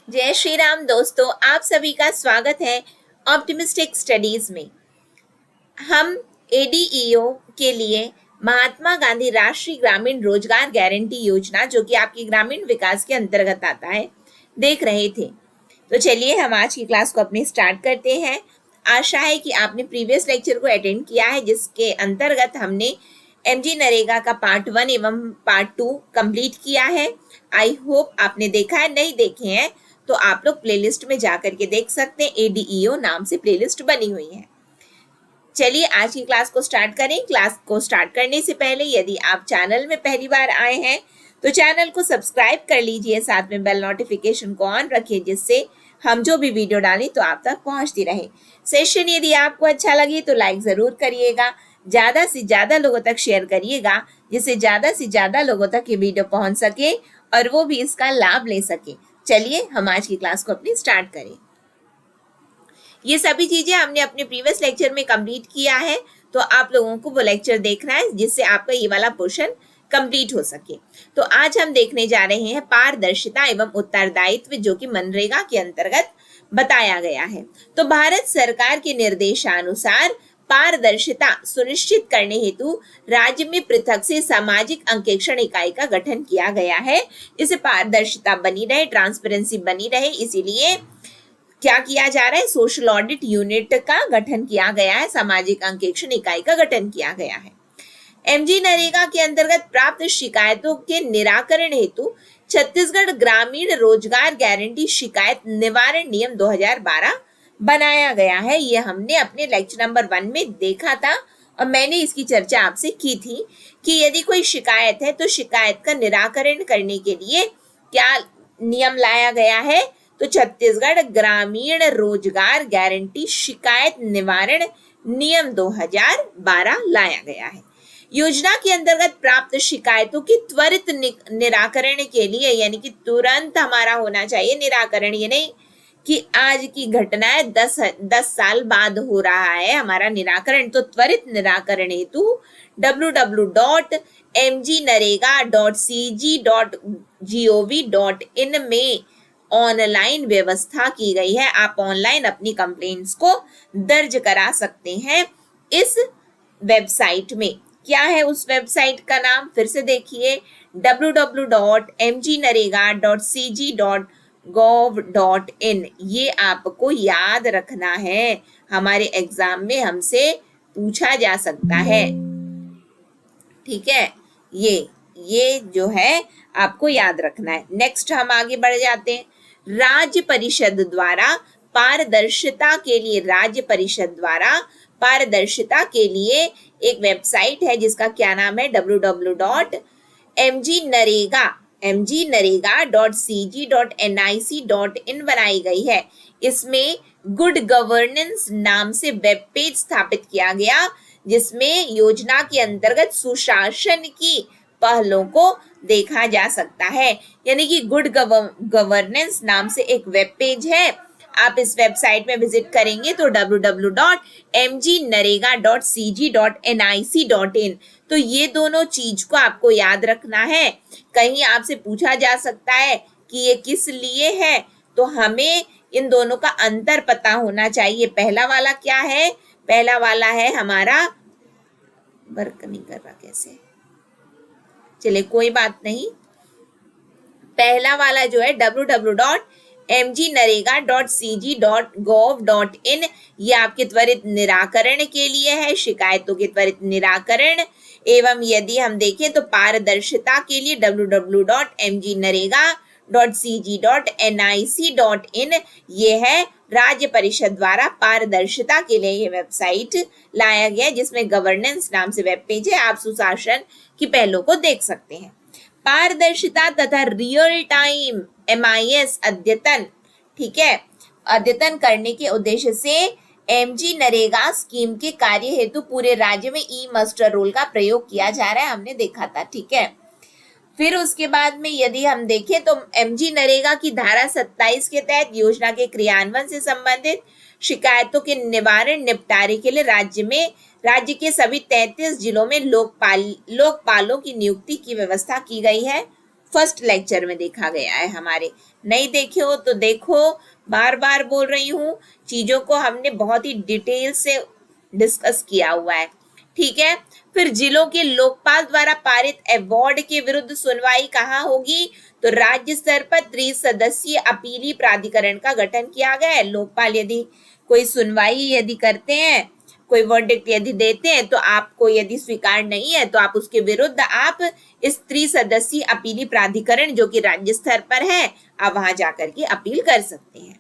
जय श्री राम दोस्तों, आप सभी का स्वागत है ऑप्टिमिस्टिक स्टडीज में। हम एडीईओ के लिए महात्मा गांधी राष्ट्रीय ग्रामीण रोजगार गारंटी योजना, जो कि आपकी ग्रामीण विकास के अंतर्गत आता है, देख रहे थे। तो चलिए हम आज की क्लास को अपनी स्टार्ट करते हैं। आशा है कि आपने प्रीवियस लेक्चर को अटेंड किया है, जिसके अंतर्गत हमने एमजी नरेगा का पार्ट 1 एवं पार्ट 2 कंप्लीट किया है। आई होप आपने देखा है। नहीं देखे हैं तो आप लोग प्लेलिस्ट में जाकर के देख सकते हैं। एडीईओ नाम से प्लेलिस्ट बनी हुई है। चलिए आज की क्लास को स्टार्ट करें। क्लास को स्टार्ट करने से पहले यदि आप चैनल में पहली बार आए हैं तो चैनल को सब्सक्राइब कर लीजिए, साथ में बेल नोटिफिकेशन को ऑन रखिए, जिससे हम जो भी वीडियो डालें तो आप तक पहुंचती रहे। सेशन यदि आपको अच्छा लगे तो लाइक जरूर करिएगा, ज्यादा से ज्यादा लोगों तक शेयर करिएगा, जिससे ज्यादा से ज्यादा लोगों तक ये वीडियो पहुंच सके और वो भी इसका लाभ ले सके। चलिए हम आज की क्लास को अपनी स्टार्ट करें। ये सभी चीजें हमने अपने प्रीवियस लेक्चर में कंप्लीट किया है, तो आप लोगों को वो लेक्चर देखना है जिससे आपका ये वाला पोर्शन कंप्लीट हो सके। तो आज हम देखने जा रहे हैं पारदर्शिता एवं उत्तरदायित्व, जो कि मनरेगा के अंतर्गत बताया गया है। तो भारत सरकार के निर्देशानुसार पारदर्शिता सुनिश्चित करने हेतु राज्य में पृथक से सामाजिक अंकेक्षण इकाई का गठन किया गया है। इसे पारदर्शिता बनी रहे, ट्रांसपेरेंसी बनी रहे, इसीलिए क्या किया जा रहा है, सोशल ऑडिट यूनिट का गठन किया गया है, सामाजिक अंकेक्षण इकाई का गठन किया गया है। एमजी नरेगा के अंतर्गत प्राप्त शिकायतों के निराकरण हेतु छत्तीसगढ़ ग्रामीण रोजगार गारंटी शिकायत निवारण नियम 2012 बनाया गया है। ये हमने अपने लेक्चर नंबर 1 में देखा था और मैंने इसकी चर्चा आपसे की थी कि यदि कोई शिकायत है तो शिकायत का निराकरण करने के लिए क्या नियम लाया गया है, तो छत्तीसगढ़ ग्रामीण रोजगार गारंटी शिकायत निवारण नियम 2012 लाया गया है। योजना के अंतर्गत प्राप्त शिकायतों की त्वरित निराकरण के लिए, यानी कि तुरंत हमारा होना चाहिए निराकरण, ये नहीं कि आज की घटना है 10 साल बाद हो रहा है हमारा निराकरण। तो त्वरित निराकरण हेतु www.mgnarega.cg.gov.in में ऑनलाइन व्यवस्था की गई है। आप ऑनलाइन अपनी कंप्लेंट्स को दर्ज करा सकते हैं इस वेबसाइट में। क्या है उस वेबसाइट का नाम, फिर से देखिए, www.mgnarega.cg.gov.in। ये आपको याद रखना है, हमारे एग्जाम में हमसे पूछा जा सकता है। ठीक है, ये जो है आपको याद रखना है। नेक्स्ट हम आगे बढ़ जाते हैं। राज्य परिषद द्वारा पारदर्शिता के लिए, राज्य परिषद द्वारा पारदर्शिता के लिए एक वेबसाइट है जिसका क्या नाम है, mgnarega.cg.nic.in बनाई गई है। इसमें गुड गवर्नेंस नाम से वेब पेज स्थापित किया गया, जिसमें योजना के अंतर्गत सुशासन की पहलों को देखा जा सकता है। यानी कि गुड गवर्नेंस नाम से एक वेब पेज है। आप इस वेबसाइट में विजिट करेंगे तो www.mgnarega.cg.nic.in। तो ये दोनों चीज को आपको याद रखना है। कहीं आपसे पूछा जा सकता है कि ये किस लिए है, तो हमें इन दोनों का अंतर पता होना चाहिए। पहला वाला क्या है, पहला वाला है हमारा, वर्क नहीं कर रहा कैसे, चलिए कोई बात नहीं। पहला वाला जो है www.mgnarega.cg.gov.in, ये आपके त्वरित निराकरण के लिए है, शिकायतों के त्वरित निराकरण। एवं यदि हम देखें तो पारदर्शिता के लिए www.mgnarega.cg.nic.in, ये है राज्य परिषद द्वारा पारदर्शिता के लिए ये वेबसाइट लाया गया, जिसमें गवर्नेंस नाम से वेब पेज है। आप सुशासन की पहलों को देख सकते हैं। पारदर्शिता तथा रियल टाइम MIS अद्यतन, ठीक है, अद्यतन करने के उद्देश्य से एमजी नरेगा स्कीम के कार्य हेतु पूरे राज्य में ई मास्टर रोल का प्रयोग किया जा रहा है, हमने देखा था। ठीक है, फिर उसके बाद में यदि हम देखें तो एमजी नरेगा की धारा 27 के तहत योजना के क्रियान्वयन से संबंधित शिकायतों के निवारण निपटारे के लिए राज्य के सभी 33 जिलों में लोकपालों की नियुक्ति की व्यवस्था की गई है। फर्स्ट लेक्चर में देखा गया है हमारे। नहीं देखे हो तो देखो, बार बार बोल रही हूँ, चीजों को हमने बहुत ही डिटेल से डिस्कस किया हुआ है, ठीक है। फिर जिलों के लोकपाल द्वारा पारित अवार्ड के विरुद्ध सुनवाई कहाँ होगी? तो राज्य स्तर पर त्रिसदस्यीय अपीली प्राधिकरण का गठन किया गया है। लोकपाल यदि कोई सुनवाई यदि करते हैं, कोई वर्डिक्ट यदि देते हैं, तो आपको यदि स्वीकार नहीं है तो आप उसके विरुद्ध आप इस त्रिसदस्यीय अपीली प्राधिकरण जो कि राज्य स्तर पर है, आप वहां जाकर के अपील कर सकते हैं।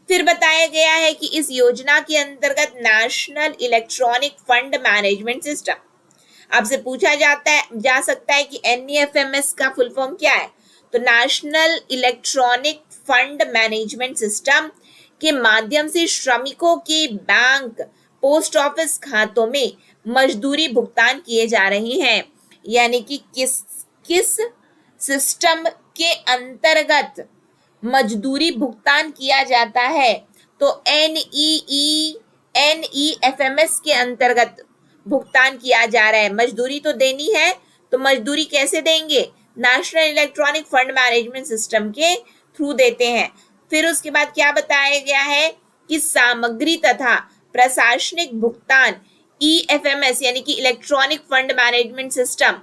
फिर बताया गया है कि इस योजना के अंतर्गत national electronic fund management system, आपसे पूछा जा सकता है कि NEFMS का फुल फॉर्म क्या है? तो national electronic fund management system के माध्यम से श्रमिकों के बैंक, पोस्ट ऑफिस खातों में मजदूरी भुगतान किए जा रहे हैं। यानी कि किस सिस्टम के अंतर्गत मजदूरी भुगतान किया जाता है? तो NEFMS के अंतर्गत भुगतान किया जा रहा है। मजदूरी तो देनी है, तो मजदूरी कैसे देंगे? National electronic fund management system के थ्रू देते हैं। फिर उसके बाद क्या बताया गया है कि सामग्री तथा प्रशासनिक भुगतान EFMS यानी कि इलेक्ट्रॉनिक फंड मैनेजमेंट सिस्टम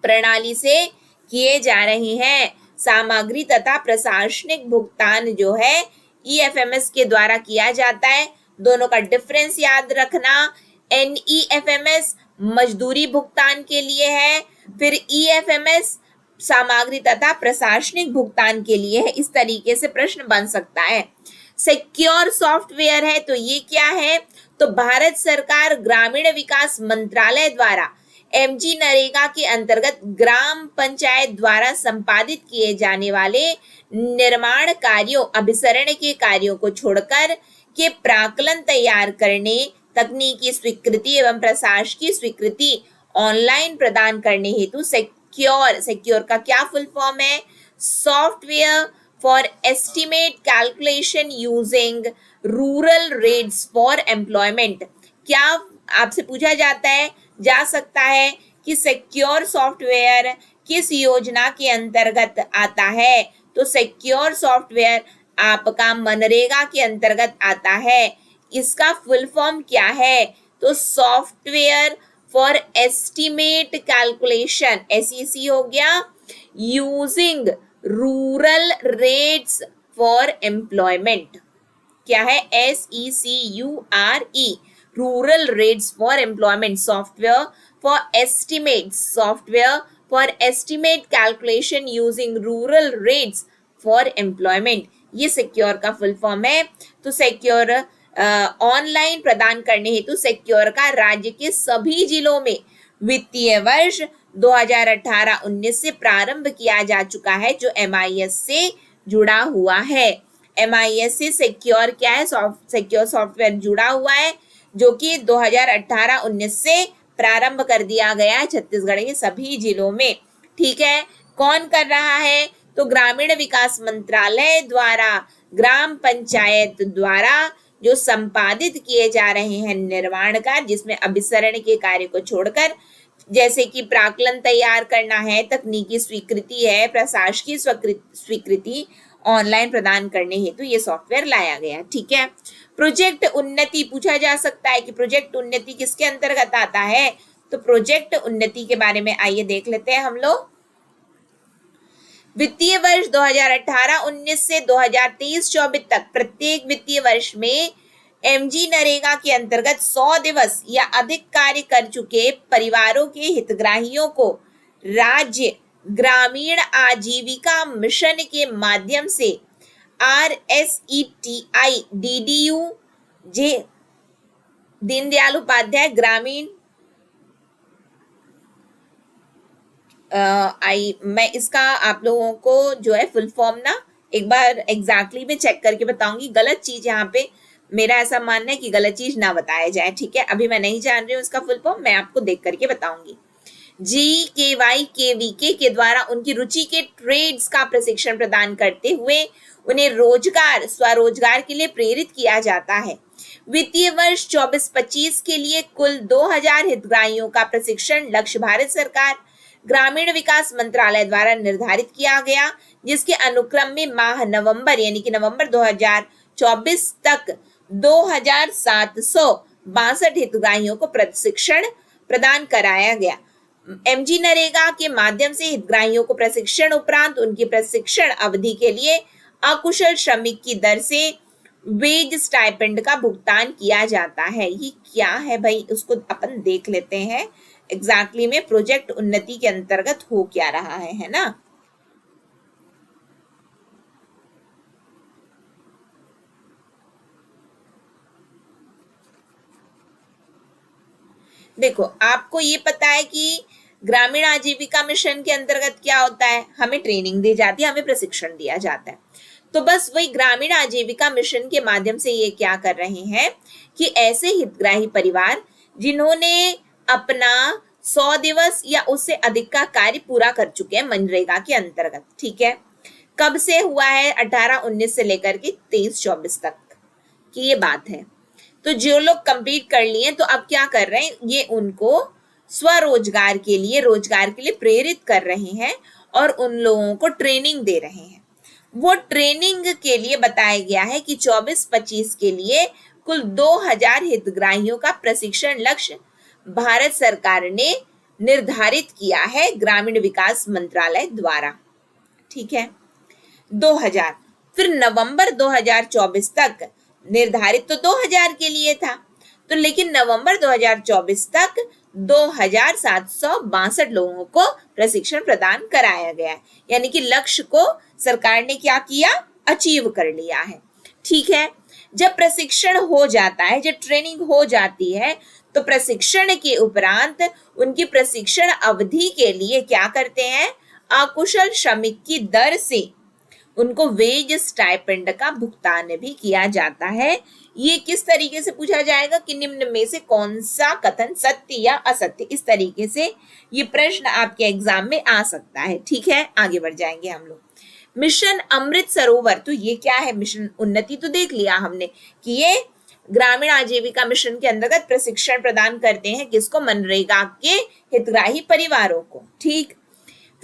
प्रणाली से किए जा रहे हैं। सामग्री तथा प्रशासनिक भुगतान जो है EFMS के द्वारा किया जाता है। दोनों का डिफरेंस याद रखना। NEFMS मजदूरी भुगतान के लिए है, फिर EFMS सामग्री तथा प्रशासनिक भुगतान के लिए है। इस तरीके से प्रश्न बन सकता है। सिक्योर सॉफ्टवेयर है, तो ये क्या है? तो भारत सरकार ग्रामीण विकास मंत्रालय द्वारा MG नरेगा के अंतर्गत ग्राम पंचायत द्वारा संपादित किए जाने वाले निर्माण कार्यों, अभिसरण के कार्यों को छोड़कर के प्राक्कलन तैयार करने, तकनीकी स्वीकृति एवं प्रशासकीय स्वीकृति ऑनलाइन प्रदान करने हेतु सिक्योर का क्या फुल फॉर्म है? Software for estimate calculation using rural rates for employment. क्या आपसे पूछा जा सकता है कि सिक्योर सॉफ्टवेयर किस योजना के अंतर्गत आता है? तो सिक्योर सॉफ्टवेयर आपका मनरेगा के अंतर्गत आता है। इसका फुल फॉर्म क्या है? तो software for estimate calculation, SEC हो गया, using rural rates for employment. क्या है? SECURE, rural rates for employment. Software for estimate calculation using rural rates for employment, ये सिक्योर का फुल फॉर्म है। तो सिक्योर ऑनलाइन प्रदान करने हेतु सिक्योर का राज्य के सभी जिलों में वित्तीय वर्ष 2018-19 से प्रारंभ किया जा चुका है, जो MIS से जुड़ा हुआ है। MIS से सिक्योर क्या है? सिक्योर सॉफ्टवेयर जुड़ा हुआ है, जो कि 2018-19 से प्रारंभ कर दिया गया है छत्तीसगढ़ के सभी जिलों में, ठीक है। कौन कर रहा है? तो ग्रामीण विकास मंत्रालय द्वारा ग्राम पंचायत द्वारा जो संपादित किए जा रहे हैं निर्माण कार्य, जिसमें अभिसरण के कार्य को छोड़कर, जैसे कि प्राक्कलन तैयार करना है, तकनीकी स्वीकृति है, प्रशासकीय स्वीकृति ऑनलाइन प्रदान करने हेतु ये सॉफ्टवेयर लाया गया, ठीक है। प्रोजेक्ट उन्नति पूछा जा सकता है कि प्रोजेक्ट उन्नति किसके अंतर्गत आता है? तो प्रोजेक्ट उन्नति के बारे में आइए देख लेते हैं हम लोग। वित्तीय वर्ष 2018-19 से 2023-24 तक प्रत्येक वित्तीय वर्ष में MG नरेगा के अंतर्गत 100 दिवस या अधिक कार्य कर चुके परिवारों के हितग्राहियों को राज्य ग्रामीण आजीविका मिशन के माध्यम से RSETI DDU जे दीनदयाल उपाध्याय ग्रामीण मैं इसका आप लोगों को जो है फुल फॉर्म ना एक बार एग्जैक्टली में चेक करके बताऊंगी। गलत चीज यहाँ पे मेरा ऐसा मानना है कि गलत चीज ना बताया जाए, ठीक है। अभी मैं नहीं जान रही हूँ इसका फुल फॉर्म, मैं आपको देख करके बताऊंगी। GKY KVK के द्वारा उनकी रुचि के ट्रेड्स का प्रशिक्षण प्रदान करते हुए उन्हें स्वरोजगार के लिए प्रेरित किया जाता है। वित्तीय वर्ष 24-25 के लिए कुल 2000 हितग्राहियों का प्रशिक्षण लक्ष्य भारत सरकार ग्रामीण विकास मंत्रालय द्वारा निर्धारित किया गया, जिसके अनुक्रम में माह नवंबर यानी कि नवंबर 2024 तक 2762 हितग्राहियों को प्रशिक्षण प्रदान कराया गया। एमजी नरेगा के माध्यम से हितग्राहियों को प्रशिक्षण उपरांत उनकी प्रशिक्षण अवधि के लिए अकुशल श्रमिक की दर से वेज स्टाइपेंड का भुगतान किया जाता है। ये क्या है भाई, उसको अपन देख लेते हैं एग्जैक्टली में प्रोजेक्ट उन्नति के अंतर्गत हो क्या रहा है ना। देखो, आपको ये पता है कि ग्रामीण आजीविका मिशन के अंतर्गत क्या होता है, हमें ट्रेनिंग दी जाती है, हमें प्रशिक्षण दिया जाता है। तो बस वही ग्रामीण आजीविका मिशन के माध्यम से ये क्या कर रहे हैं कि ऐसे हितग्राही परिवार जिन्होंने अपना 100 दिवस या उससे अधिक का कार्य पूरा कर चुके हैं मनरेगा के अंतर्गत, ठीक है। कब से हुआ है, 18-19 से लेकर के 23-24 तक की ये बात है। तो जो लोग कंप्लीट कर लिए तो अब क्या कर रहे हैं, ये उनको स्वरोजगार के लिए, रोजगार के लिए प्रेरित कर रहे हैं और उन लोगों को ट्रेनिंग दे रहे हैं। वो ट्रेनिंग के लिए बताया गया है कि 24-25 के लिए कुल 2000 हितग्राहियों का प्रशिक्षण लक्ष्य भारत सरकार ने निर्धारित किया है ग्रामीण विकास मंत्रालय द्वारा, ठीक है। 2000, फिर नवंबर 2024 तक निर्धारित तो 2000 के लिए था, तो लेकिन नवंबर 2024 तक 2762 लोगों को प्रशिक्षण प्रदान कराया गया है, यानी कि लक्ष्य को सरकार ने क्या किया, अचीव कर लिया है, ठीक है। जब प्रशिक्षण हो जाता है, जब ट्रेनिंग हो जाती है, तो प्रशिक्षण के उपरांत उनकी प्रशिक्षण अवधि के लिए क्या करते हैं, अकुशल श्रमिक की दर से उनको वेज स्टाइपेंड का भुगतान भी किया जाता है। ये किस तरीके से पूछा जाएगा कि निम्न में से कौन सा कथन सत्य या असत्य, इस तरीके से ये प्रश्न आपके एग्जाम में आ सकता है, ठीक है। आगे बढ़ जाएंगे हम लोग। मिशन अमृत सरोवर, तो ये क्या है, मिशन उन्नति तो देख लिया हमने कि ये ग्रामीण आजीविका मिशन के अंतर्गत प्रशिक्षण प्रदान करते हैं किसको, मनरेगा के हितग्राही परिवारों को, ठीक।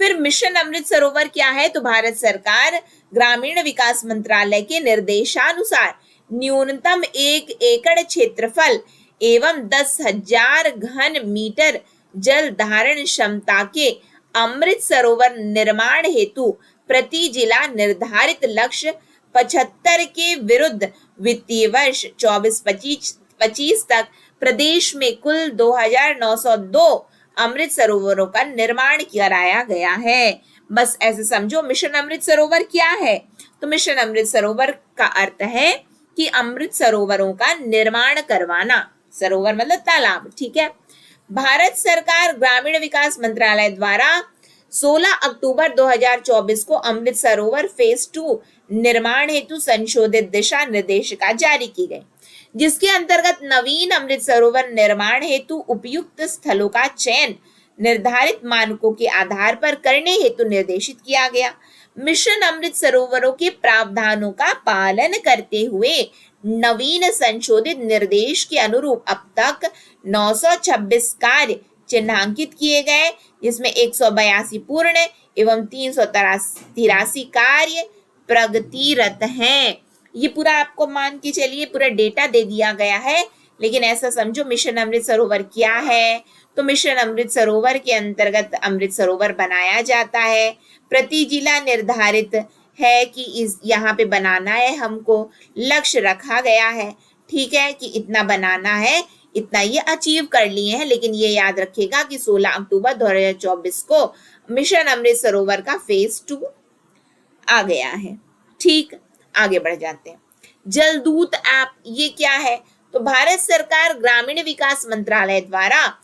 फिर मिशन अमृत सरोवर क्या है, तो भारत सरकार ग्रामीण विकास मंत्रालय के निर्देशानुसार न्यूनतम 1 एकड़ क्षेत्रफल एवं 10,000 घन मीटर जल धारण क्षमता के अमृत सरोवर निर्माण हेतु प्रति जिला निर्धारित लक्ष्य 75 के विरुद्ध वित्तीय वर्ष 24-25 तक प्रदेश में कुल 2902 अमृत सरोवरों का निर्माण कराया गया है। बस ऐसे समझो मिशन अमृत सरोवर क्या है, तो मिशन अमृत सरोवर का अर्थ है कि अमृत सरोवरों का निर्माण करवाना, सरोवर मतलब तालाब, ठीक है। भारत सरकार ग्रामीण विकास मंत्रालय द्वारा 16 अक्टूबर 2024 को अमृत सरोवर फेज 2 निर्माण हेतु संशोधित दिशा निर्देशिका जारी की गई, जिसके अंतर्गत नवीन अमृत सरोवर निर्माण हेतु उपयुक्त स्थलों का चयन निर्धारित मानकों के आधार पर करने हेतु निर्देशित किया गया। मिशन अमृत सरोवरों के प्रावधानों का पालन करते हुए नवीन संशोधित निर्देश के अनुरूप अब तक 926 कार्य चिन्हांकित किए गए, जिसमें 182 पूर्ण एवं 383 कार्य प्रगतिरत हैं। ये पूरा आपको मान के चलिए पूरा डेटा दे दिया गया है, लेकिन ऐसा समझो मिशन अमृत सरोवर क्या है, तो मिशन अमृत सरोवर के अंतर्गत अमृत सरोवर बनाया जाता है, प्रति जिला निर्धारित है कि इस यहाँ पे बनाना है, हमको लक्ष्य रखा गया है, ठीक है, कि इतना बनाना है, इतना ये अचीव कर लिए हैं। लेकिन ये याद रखिएगा कि 16 अक्टूबर 2024 को मिशन अमृत सरोवर का फेज 2 आ गया है, ठीक। आगे बढ़ जाते हैं। जलदूत ऐप ये क्या है, तो भारत सरकार ग्रामीण विकास मंत्रालय द्वारा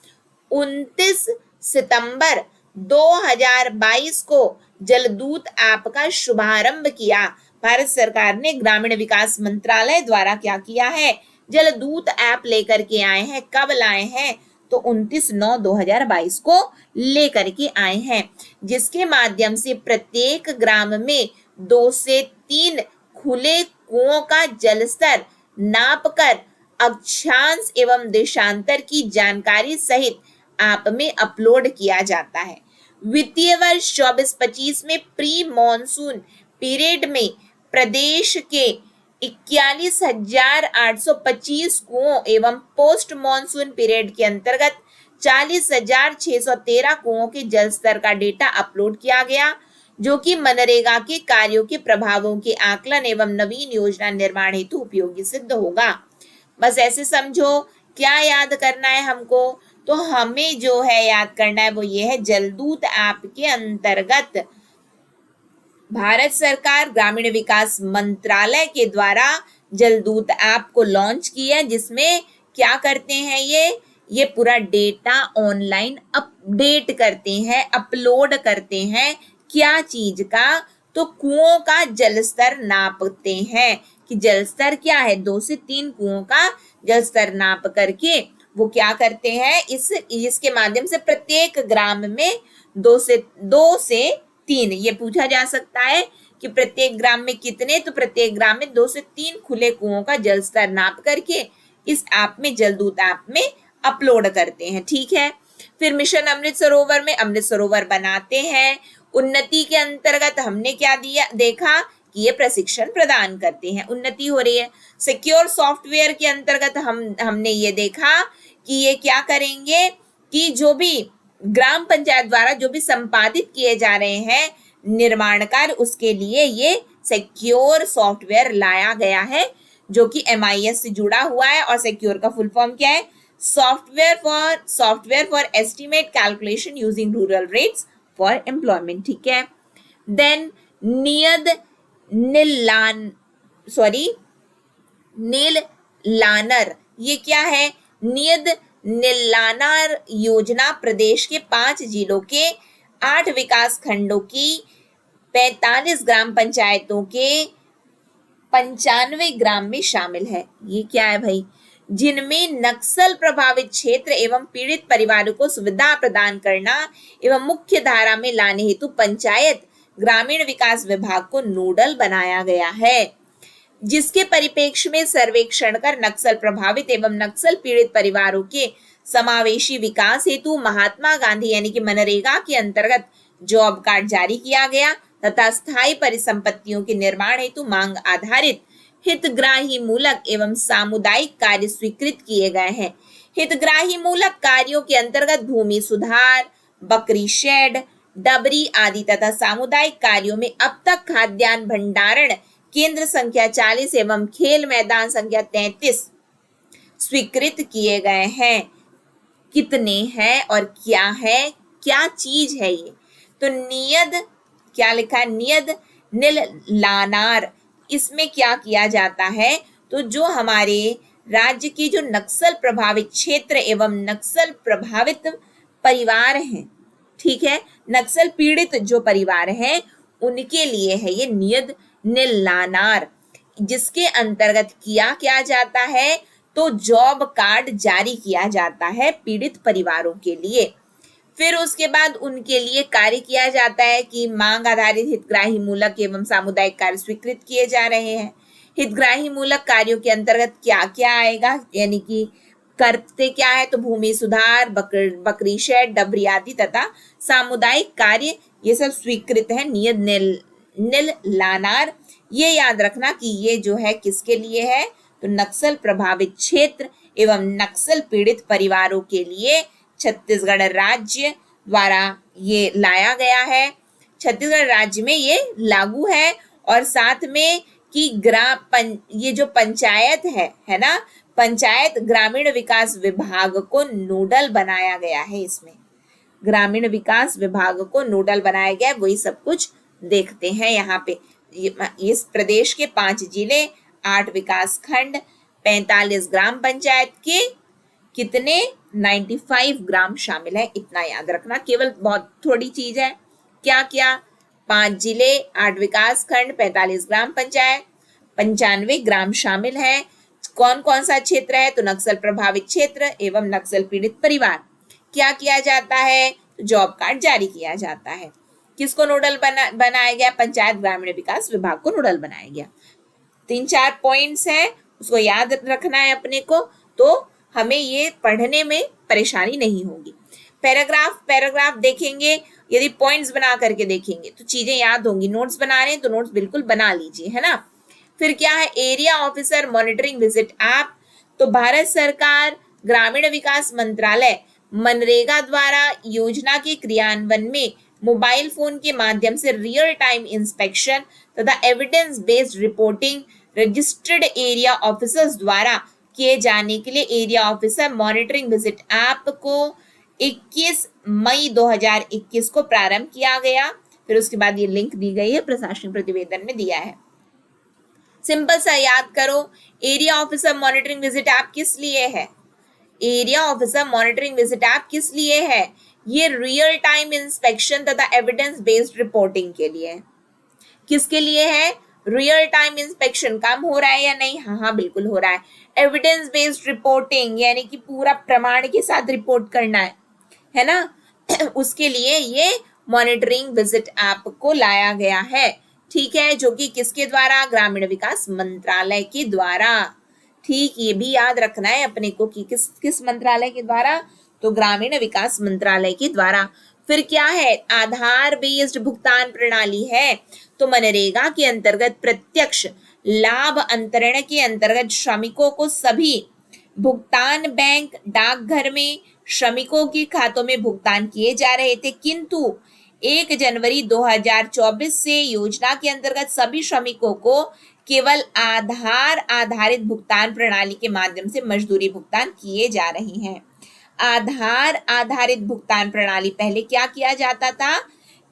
29 सितंबर 2022 को जलदूत ऐप का शुभारंभ किया। भारत सरकार ने ग्रामीण विकास मंत्रालय द्वारा क्या किया है, जलदूत ऐप लेकर के आए हैं। कब लाए हैं, तो 29/9/2022 को लेकर के आए हैं, जिसके माध्यम से प्रत्येक ग्राम में 2 से 3 खुले कुओं का जलस्तर नापकर अक्षांश एवं देशांतर की जानकारी सहित ऐप में अपलोड किया जाता है। वित्तीय वर्ष 24-25 में प्री मॉनसून पीरियड में प्रदेश के 41,825 कुओं एवं पोस्ट मॉनसून पीरियड के अंतर्गत 40,613 कुओं के जल स्तर का डेटा अपलोड किया गया, जो कि मनरेगा के कार्यों के प्रभावों के आकलन एवं नवीन योजना निर्माण हेतु उपयोगी सिद्ध होगा। बस ऐसे समझो, क्या याद करना है हमको? तो हमें जो है याद करना है वो ये है, जलदूत ऐप के अंतर्गत भारत सरकार ग्रामीण विकास मंत्रालय के द्वारा जलदूत ऐप को लॉन्च किया, जिसमें क्या करते हैं ये पूरा डेटा ऑनलाइन अपडेट करते हैं, अपलोड करते हैं। क्या चीज का? तो कुओं का जलस्तर नापते हैं कि जलस्तर क्या है, 2 से 3 कुओं का जलस्तर नाप करके वो क्या करते हैं, इसके माध्यम से प्रत्येक ग्राम में 2 से 3 ये पूछा जा सकता है कि प्रत्येक ग्राम में कितने, तो प्रत्येक ग्राम में 2 से 3 खुले कुओं का जल स्तर नाप करके इस ऐप में, जलदूत ऐप में अपलोड करते हैं। ठीक है, फिर मिशन अमृत सरोवर में अमृत सरोवर बनाते हैं। उन्नति के अंतर्गत हमने क्या देखा कि ये प्रशिक्षण प्रदान करते हैं, उन्नति हो रही है। सिक्योर सॉफ्टवेयर के अंतर्गत हमने ये देखा कि ये क्या करेंगे कि जो भी ग्राम पंचायत द्वारा जो भी संपादित किए जा रहे हैं निर्माण कार्य, उसके लिए ये सिक्योर सॉफ्टवेयर लाया गया है, जो कि MIS से जुड़ा हुआ है। और सिक्योर का फुल फॉर्म क्या है? Software for estimate calculation using rural rates for employment. ठीक है, देन नील लानर, ये क्या है? नियद नीलानर योजना प्रदेश के 5 जिलों के 8 विकास खंडों की 45 ग्राम पंचायतों के 95 ग्राम में शामिल है। ये क्या है भाई? जिनमें नक्सल प्रभावित क्षेत्र एवं पीड़ित परिवारों को सुविधा प्रदान करना एवं मुख्य धारा में लाने हेतु पंचायत ग्रामीण विकास विभाग को नोडल बनाया गया है, जिसके परिप्रेक्ष्य में सर्वेक्षण कर नक्सल प्रभावित एवं नक्सल पीड़ित परिवारों के समावेशी विकास हेतु महात्मा गांधी यानी कि मनरेगा के अंतर्गत जॉब कार्ड जारी किया गया तथा स्थायी परिसंपत्तियों के निर्माण हेतु मांग आधारित हितग्राही मूलक एवं सामुदायिक कार्य स्वीकृत किए गए हैं। हितग्राही मूलक कार्यों के अंतर्गत भूमि सुधार, बकरी शेड, डबरी आदि तथा सामुदायिक कार्यों में अब तक खाद्यान्न भंडारण केंद्र संख्या 40 एवं खेल मैदान संख्या 33 स्वीकृत किए गए हैं। कितने हैं और क्या है, क्या चीज है ये? तो नियद, क्या लिखा है? नियद नीलानार, इसमें क्या किया जाता है? तो जो हमारे राज्य की जो नक्सल प्रभावित क्षेत्र एवं नक्सल प्रभावित परिवार हैं, ठीक है, नक्सल पीड़ित जो परिवार हैं उनके लिए है ये नियद नीलानार, जिसके अंतर्गत क्या जाता है? तो जॉब कार्ड जारी किया जाता है पीड़ित परिवारों के लिए। फिर उसके बाद उनके लिए कार्य किया जाता है कि मांग आधारित हितग्राही मूलक एवं सामुदायिक कार्य स्वीकृत किए जा रहे हैं। हितग्राही मूलक कार्यों के अंतर्गत क्या क्या आएगा, यानी कि करते क्या है? तो भूमि सुधार, बकरी शेड, डबरी आदि तथा सामुदायिक कार्य, ये सब स्वीकृत है नियद नीलानार। ये याद रखना कि ये जो है किसके लिए है? तो नक्सल प्रभावित क्षेत्र एवं नक्सल पीड़ित परिवारों के लिए छत्तीसगढ़ राज्य द्वारा ये लाया गया है। छत्तीसगढ़ राज्य में ये लागू है। और साथ में कि ये जो पंचायत है ना, पंचायत ग्रामीण विकास विभाग को नोडल बनाया गया है। इसमें ग्रामीण विकास विभाग को नोडल बनाया गया है, वही सब कुछ देखते हैं यहाँ पे। इस प्रदेश के 5 जिले, 8 विकास खंड, 45 ग्राम पंचायत के कितने 95 ग्राम शामिल है, इतना याद रखना। केवल बहुत थोड़ी चीज है। क्या क्या? 5 जिले, 8 विकास खंड, 45 ग्राम पंचायत, 95 ग्राम शामिल है। कौन कौन सा क्षेत्र है? तो नक्सल प्रभावित क्षेत्र एवं नक्सल पीड़ित परिवार। क्या किया जाता है? तो जॉब कार्ड जारी किया जाता है। किसको नोडल बनाया गया? पंचायत ग्रामीण विकास विभाग को नोडल बनाया गया। 3-4 पॉइंट्स हैं, उसको याद रखना है अपने को, तो हमें ये पढ़ने में परेशानी नहीं होगी। पैराग्राफ देखेंगे। यदि पॉइंट्स बना करके देखेंगे तो चीजें याद होंगी। नोट्स बना रहे हैं तो नोट्स बिल्कुल बना लीजिए, है ना। फिर क्या है, area officer monitoring visit app. तो भारत सरकार ग्रामीण विकास मंत्रालय मनरेगा द्वारा योजना के क्रियान्वयन में मोबाइल फोन के माध्यम से रियल टाइम इंस्पेक्शन तथा evidence based reporting registered area officers द्वारा किए जाने के लिए area officer monitoring visit app को 21 मई 2021 को प्रारंभ किया गया। फिर उसके बाद ये लिंक दी गई है, प्रशासनिक प्रतिवेदन में दिया है। सिंपल सा याद करो, area officer monitoring visit app किस लिए है? Area officer monitoring visit app किस लिए है? ये रियल टाइम इंस्पेक्शन तथा एविडेंस बेस्ड रिपोर्टिंग के लिए है। किसके लिए है? रियल टाइम इंस्पेक्शन काम हो रहा है या नहीं? हाँ हाँ बिल्कुल हो रहा है। एविडेंस बेस्ड रिपोर्टिंग यानी कि पूरा प्रमाण के साथ रिपोर्ट करना है ना उसके लिए ये मॉनिटरिंग विजिट ऐप को लाया गया है, ठीक है, जो कि किसके द्वारा? ग्रामीण विकास मंत्रालय के द्वारा। ठीक, ये भी याद रखना है अपने को कि किस मंत्रालय के द्वारा? तो ग्रामीण विकास मंत्रालय के द्वारा। फिर क्या है, आधार बेस्ड भुगतान प्रणाली है। तो मनरेगा के अंतर्गत प्रत्यक्ष लाभ अंतरण के अंतर्गत श्रमिकों को सभी भुगतान बैंक डाकघर में श्रमिकों के खातों में भुगतान किए जा रहे थे, किंतु 1 जनवरी 2024 से योजना के अंतर्गत सभी श्रमिकों को केवल आधार आधारित भुगतान प्रणाली के माध्यम से मजदूरी भुगतान किए जा रहे हैं। आधार आधारित भुगतान प्रणाली, पहले क्या किया जाता था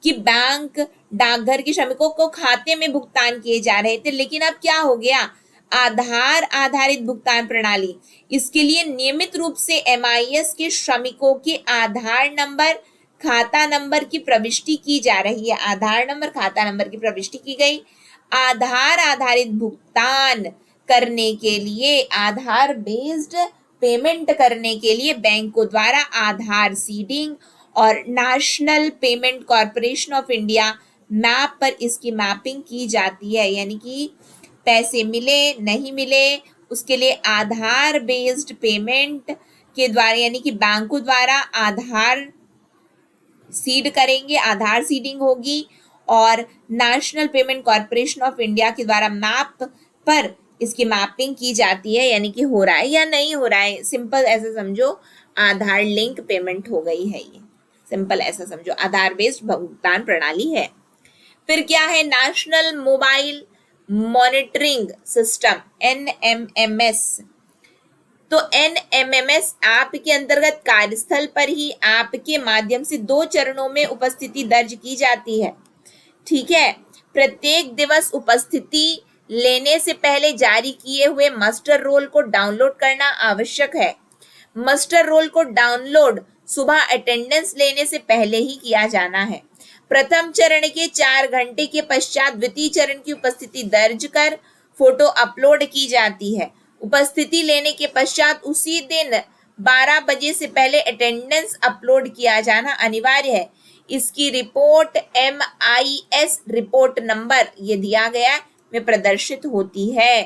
कि बैंक डाकघर के श्रमिकों को खाते में भुगतान किए जा रहे थे, लेकिन अब क्या हो गया? आधार आधारित भुगतान प्रणाली। इसके लिए नियमित रूप से MIS के श्रमिकों के आधार नंबर खाता नंबर की प्रविष्टि की जा रही है। आधार नंबर खाता नंबर की प्रविष्टि की गई। आधार आधारित भुगतान करने के लिए, आधार बेस्ड पेमेंट करने के लिए बैंकों द्वारा आधार सीडिंग और national payment corporation of India map पर इसकी मैपिंग की जाती है, यानी कि पैसे मिले नहीं मिले उसके लिए आधार बेस्ड पेमेंट के द्वारा, यानी कि बैंकों द्वारा आधार सीड करेंगे, आधार सीडिंग होगी और national payment corporation of India के द्वारा मैप पर इसकी मैपिंग की जाती है, यानी कि हो रहा है या नहीं हो रहा है। सिंपल ऐसे समझो, आधार लिंक पेमेंट हो गई है, ये सिंपल ऐसा समझो, आधार बेस्ड भुगतान प्रणाली है। फिर क्या है, national mobile monitoring system NMMS। तो NMMS ऐप के अंतर्गत कार्यस्थल पर ही ऐप के माध्यम से 2 चरणों में उपस्थिति दर्ज की जाती है, ठीक है। प्रत्येक दिवस उपस्थिति लेने से पहले जारी किए हुए मस्टर रोल को डाउनलोड करना आवश्यक है। मस्टर रोल को डाउनलोड सुबह अटेंडेंस लेने से पहले ही किया जाना है। प्रथम चरण के 4 घंटे के पश्चात द्वितीय चरण की उपस्थिति दर्ज कर फोटो अपलोड की जाती है। उपस्थिति लेने के पश्चात उसी दिन 12 बजे से पहले अटेंडेंस अपलोड किया जाना अनिवार्य है। इसकी रिपोर्ट MIS रिपोर्ट नंबर ये दिया गया में प्रदर्शित होती है।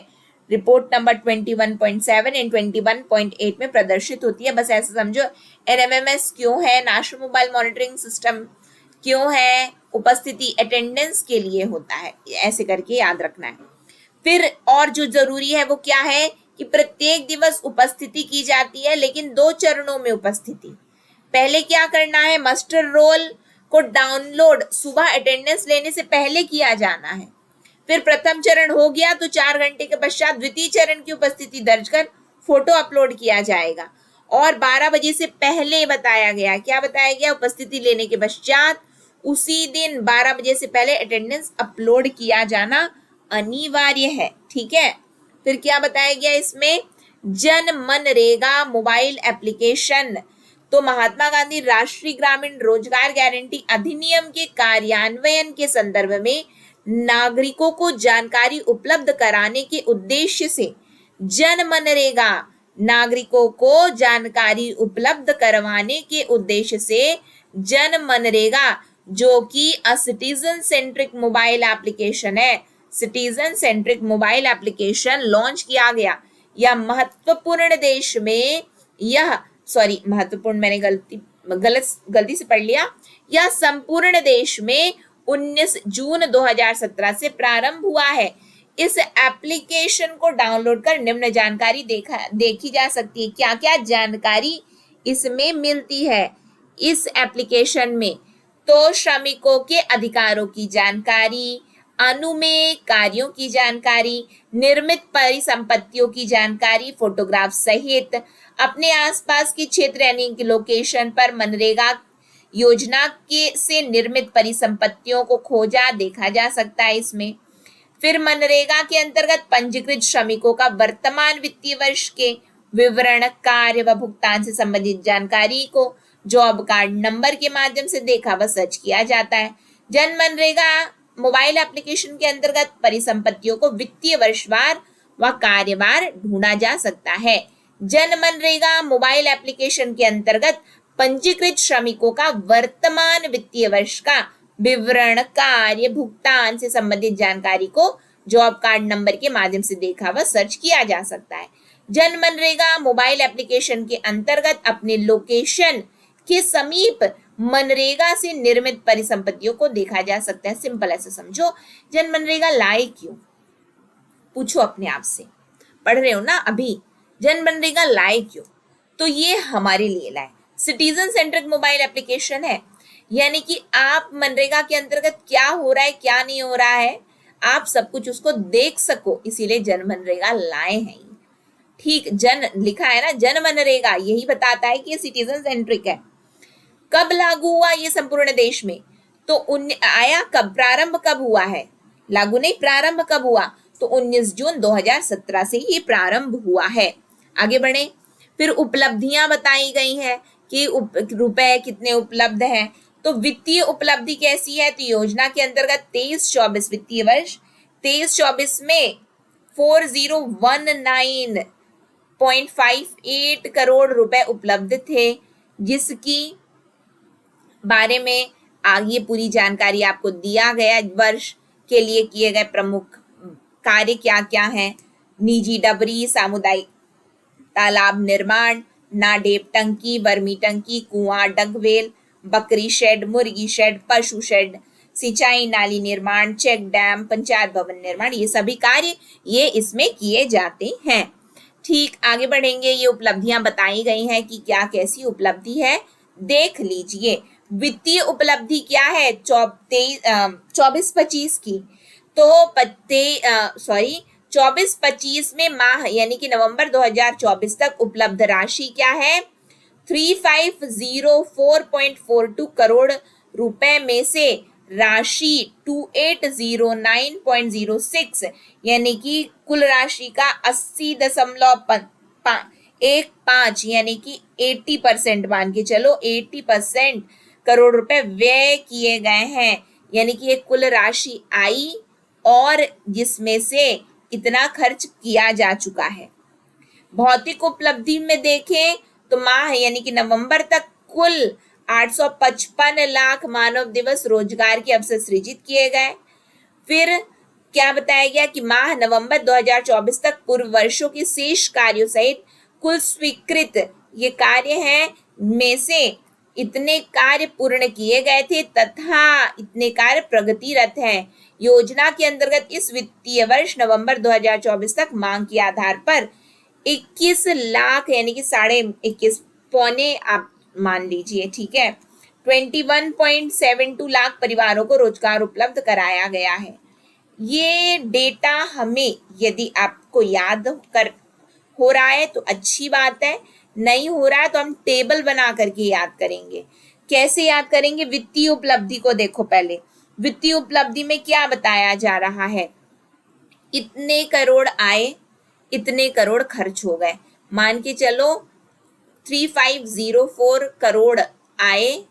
रिपोर्ट नंबर 21.7 एंड 21.8 में प्रदर्शित होती है। बस ऐसा समझो, NMMS क्यों है, नेशनल मोबाइल मॉनिटरिंग सिस्टम क्यों है, उपस्थिति अटेंडेंस के लिए होता है, ऐसे करके याद रखना है। फिर और जो जरूरी है वो क्या है कि प्रत्येक दिवस उपस्थिति की जाती है, लेकिन 2 चरणों में उपस्थिति। पहले क्या करना है, मस्टर रोल को डाउनलोड सुबह अटेंडेंस लेने से पहले किया जाना है। फिर प्रथम चरण हो गया तो 4 घंटे के पश्चात द्वितीय चरण की उपस्थिति दर्ज कर फोटो अपलोड किया जाएगा। और 12 बजे से पहले बताया गया, क्या बताया गया, उपस्थिति लेने के पश्चात उसी दिन 12 बजे से पहले अटेंडेंस अपलोड किया जाना अनिवार्य है, ठीक है। फिर क्या बताया गया इसमें, जन मनरेगा मोबाइल एप्लीकेशन। तो महात्मा गांधी राष्ट्रीय ग्रामीण रोजगार गारंटी अधिनियम के कार्यान्वयन के संदर्भ में नागरिकों को जानकारी उपलब्ध कराने के उद्देश्य से जन मनरेगा, नागरिकों को जानकारी उपलब्ध करवाने के उद्देश्य से जन मनरेगा, जो कि सिटीजन सेंट्रिक मोबाइल एप्लीकेशन है, citizen centric mobile application launch किया गया। यह महत्वपूर्ण देश में, यह महत्वपूर्ण मैंने गलती गलती से पढ़ लिया, यह संपूर्ण देश में 19 जून 2017 से प्रारंभ हुआ है। इस एप्लीकेशन को डाउनलोड कर निम्न जानकारी देखी जा सकती है। क्या क्या जानकारी इसमें मिलती है इस एप्लीकेशन में? तो श्रमिकों के अधिकारों की जानकारी, अनुमेय कार्यों की जानकारी, निर्मित परिसंपत्तियों की जानकारी फोटोग्राफ सहित, अपने आसपास के क्षेत्र यानी कि लोकेशन पर मनरेगा योजना के से निर्मित परिसंपत्तियों को खोजा देखा जा सकता है इसमें। फिर मनरेगा के अंतर्गत पंजीकृत श्रमिकों का वर्तमान वित्तीय वर्ष के विवरण, कार्य व भुगतान से संबंधित जानकारी को जॉब कार्ड नंबर के माध्यम से देखा व सर्च किया जाता है। जन मनरेगा मोबाइल एप्लीकेशन के अंतर्गत परिसंपत्तियों को वित्तीय वर्षवार व कार्यवार ढूंढा जा सकता है। जन मनरेगा मोबाइल एप्लीकेशन के अंतर्गत पंजीकृत श्रमिकों का वर्तमान वित्तीय वर्ष का विवरण, कार्य, भुगतान से संबंधित जानकारी को जॉब कार्ड नंबर के माध्यम से देखा व सर्च किया जा सकता है। जन मनरेगा मोबाइल एप्लीकेशन के अंतर्गत अपने लोकेशन के समीप मनरेगा से निर्मित परिसंपत्तियों को देखा जा सकता है। सिंपल ऐसे समझो। जन मनरेगा लाए क्यों? पूछो अपने आप से, पढ़ रहे हो ना अभी। जन मनरेगा लाए क्यों? तो ये हमारे लिए लाए। सिटीजन सेंट्रिक मोबाइल एप्लीकेशन है, यानी कि आप मनरेगा के अंतर्गत क्या हो रहा है, क्या नहीं हो रहा है, आप सब कुछ उसको देख सको, इसीलिए जन मनरेगा लाए हैं। ठीक, जन लिखा है ना, जन मनरेगा, यही बताता है कि ये सिटीजन सेंट्रिक है। कब लागू हुआ ये संपूर्ण देश में? तो आया कब, प्रारंभ कब हुआ है? लागू नहीं, प्रारंभ कब हुआ? तो 19 जून 2017 से ही प्रारंभ हुआ है। आगे बढ़े। फिर उपलब्धियां बताई गई हैं कि रुपए कितने उपलब्ध हैं। तो वित्तीय उपलब्धि कैसी है? तो योजना के अंतर्गत 23-24 वित्तीय वर्ष 23-24 में 4019.58 करोड़ रुपए उपलब्ध थे, जिसकी बारे में आगे पूरी जानकारी आपको दिया गया। वर्ष के लिए किए गए प्रमुख कार्य क्या क्या हैं? निजी डबरी, सामुदायिक तालाब निर्माण, नाडेप टंकी, बर्मी टंकी, कुआं, डगवेल, बकरी शेड, मुर्गी शेड, पशु शेड, सिंचाई नाली निर्माण, चेक डैम, पंचायत भवन निर्माण, ये सभी कार्य ये इसमें किए जाते हैं। ठीक, आगे बढ़ेंगे। ये उपलब्धियां बताई गई हैं कि क्या कैसी उपलब्धि है, देख लीजिए। वित्तीय उपलब्धि क्या है 24-25 की? तो 24-25 में माह यानी कि नवंबर 2024 तक उपलब्ध राशि क्या है? 3504.42 करोड़ रुपए में से राशि 2809.06 यानी कि कुल राशि का 80.15 यानी कि 80% मान के चलो, 80% करोड़ रुपए व्यय किए गए हैं। यानी कि ये कुल राशि आई और जिसमें से इतना खर्च किया जा चुका है। भौतिक उपलब्धि में देखें तो माह यानी कि नवंबर तक कुल 855 लाख मानव दिवस रोजगार के अवसर सृजित किए गए। फिर क्या बताया गया कि माह नवंबर 2024 तक पूर्व वर्षों के शेष कार्यों सहित कुल स्वीकृत ये कार्य हैं में से इतने कार्य पूर्ण किए गए थे तथा इतने कार्य प्रगतिरत हैं। योजना के अंतर्गत इस वित्तीय वर्ष नवंबर 2024 तक मांग के आधार पर 21 लाख यानी कि 21.5 पौने आप मान लीजिए, ठीक है, 21.72 लाख परिवारों को रोजगार उपलब्ध कराया गया है। ये डेटा हमें यदि आपको याद हो रहा है तो अच्छी बात है, नहीं हो रहा है तो हम टेबल बना करके याद करेंगे। कैसे याद करेंगे? वित्तीय उपलब्धि को देखो। पहले वित्तीय उपलब्धि में क्या बताया जा रहा है? इतने करोड़ आए, इतने करोड़ खर्च हो गए। मान के चलो 3504 करोड़ आए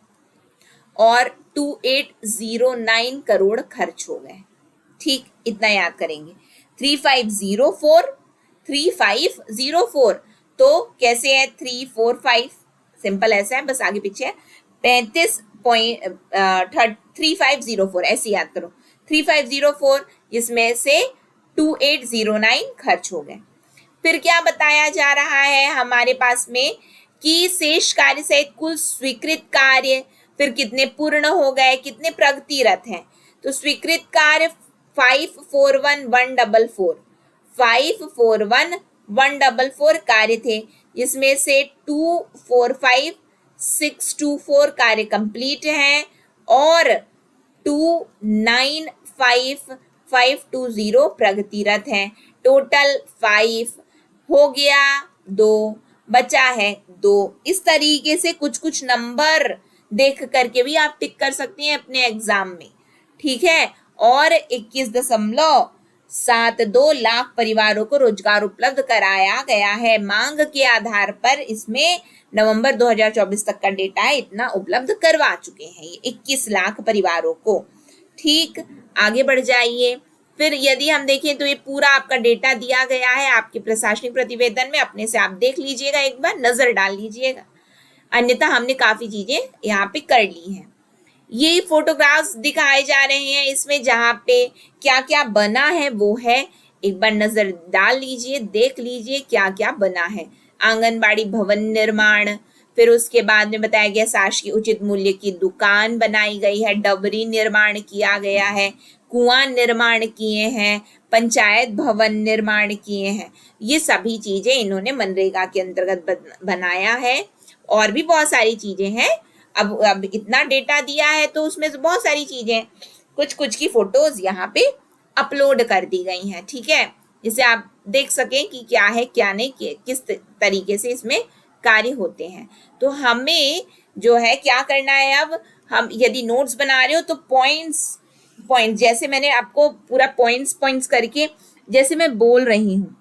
और 2809 करोड़ खर्च हो गए। ठीक, इतना याद करेंगे। 3504 तो कैसे है? 345 सिंपल ऐसा है, बस आगे पीछे 3504 ऐसे याद करो। 3504 जिसमें से 2809 खर्च हो गए। फिर क्या बताया जा रहा है हमारे पास में कि शेष कार्य सहित कुल स्वीकृत कार्य, फिर कितने पूर्ण हो गए, कितने प्रगतिरत हैं। तो स्वीकृत कार्य 541,144 541,144 कार्य थे, जिसमें से 245,624 कार्य कंप्लीट हैं और 295,520 प्रगतिरत हैं। टोटल 5 हो गया, 2 बचा है 2। इस तरीके से कुछ कुछ नंबर देख करके भी आप टिक कर सकती हैं अपने एग्जाम में, ठीक है। और 21.72 लाख परिवारों को रोजगार उपलब्ध कराया गया है। मांग के आधार पर इसमें नवंबर 2024 तक का डेटा है, इतना उपलब्ध करवा चुके हैं ये 21 लाख परिवारों को। ठीक, आगे बढ़ जाइए। फिर यदि हम देखें तो ये पूरा आपका डेटा दिया गया है आपके प्रशासनिक प्रतिवेदन में, अपने से आप देख लीजिएगा, एक बार नजर डाल लीजिएगा, अन्यथा हमने काफी चीजें यहाँ पे कर ली हैं। ये फोटोग्राफ्स दिखाए जा रहे हैं इसमें, जहाँ पे क्या क्या बना है वो है, एक बार नजर डाल लीजिए, देख लीजिए क्या क्या बना है। आंगनबाड़ी भवन निर्माण, फिर उसके बाद में बताया गया शासकीय उचित मूल्य की दुकान बनाई गई है, डबरी निर्माण किया गया है, कुआं निर्माण किए हैं, पंचायत भवन निर्माण किए हैं। ये सभी चीजें इन्होंने मनरेगा के अंतर्गत बनाया है। और भी बहुत सारी चीजें हैं। अब इतना डेटा दिया है तो उसमें से बहुत सारी चीजें, कुछ कुछ की फोटोज यहाँ पे अपलोड कर दी गई हैं, ठीक है, जिसे आप देख सकें कि क्या है क्या नहीं, किस तरीके से इसमें कार्य होते हैं। तो हमें जो है क्या करना है, अब हम यदि नोट्स बना रहे हो तो पॉइंट्स जैसे मैंने आपको पूरा पॉइंट्स करके जैसे मैं बोल रही हूँ,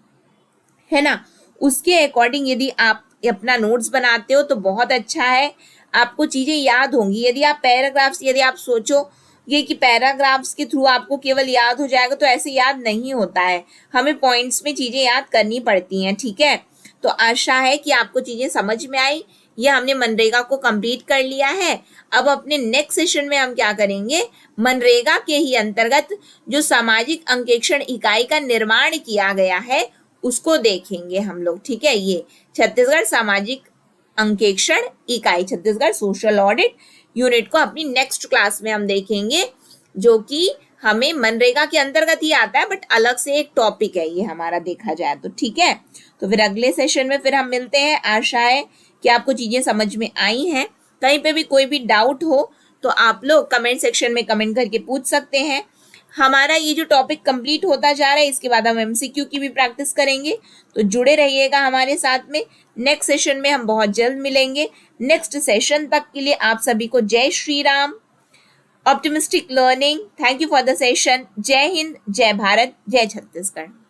है ना, उसके अकॉर्डिंग यदि आप अपना नोट्स बनाते हो तो बहुत अच्छा है, आपको चीजें याद होंगी। यदि आप पैराग्राफ्स, यदि आप सोचो ये कि पैराग्राफ्स के थ्रू आपको केवल याद हो जाएगा, तो ऐसे याद नहीं होता है, हमें पॉइंट्स में चीजें याद करनी पड़ती हैं, ठीक है। तो आशा है कि आपको चीजें समझ में आई। ये हमने मनरेगा को कंप्लीट कर लिया है। अब अपने नेक्स्ट सेशन में हम क्या करेंगे, मनरेगा के ही अंतर्गत जो सामाजिक अंकेक्षण इकाई का निर्माण किया गया है उसको देखेंगे हम लोग, ठीक है। ये छत्तीसगढ़ सामाजिक अंकेक्षण इकाई, छत्तीसगढ़ सोशल ऑडिट यूनिट को अपनी नेक्स्ट क्लास में हम देखेंगे, जो कि हमें मनरेगा के अंतर्गत ही आता है, बट अलग से एक टॉपिक है ये हमारा, देखा जाए तो, ठीक है। तो फिर अगले सेशन में फिर हम मिलते हैं। आशा है कि आपको चीजें समझ में आई हैं। कहीं पे भी कोई भी डाउट हो तो आप लोग कमेंट सेक्शन में कमेंट करके पूछ सकते हैं। हमारा ये जो टॉपिक कंप्लीट होता जा रहा है, इसके बाद हम एमसीक्यू की भी प्रैक्टिस करेंगे, तो जुड़े रहिएगा हमारे साथ में। नेक्स्ट सेशन में हम बहुत जल्द मिलेंगे। नेक्स्ट सेशन तक के लिए आप सभी को जय Shri Ram, optimistic learning, thank you for the session. जय हिंद, जय भारत, जय छत्तीसगढ़।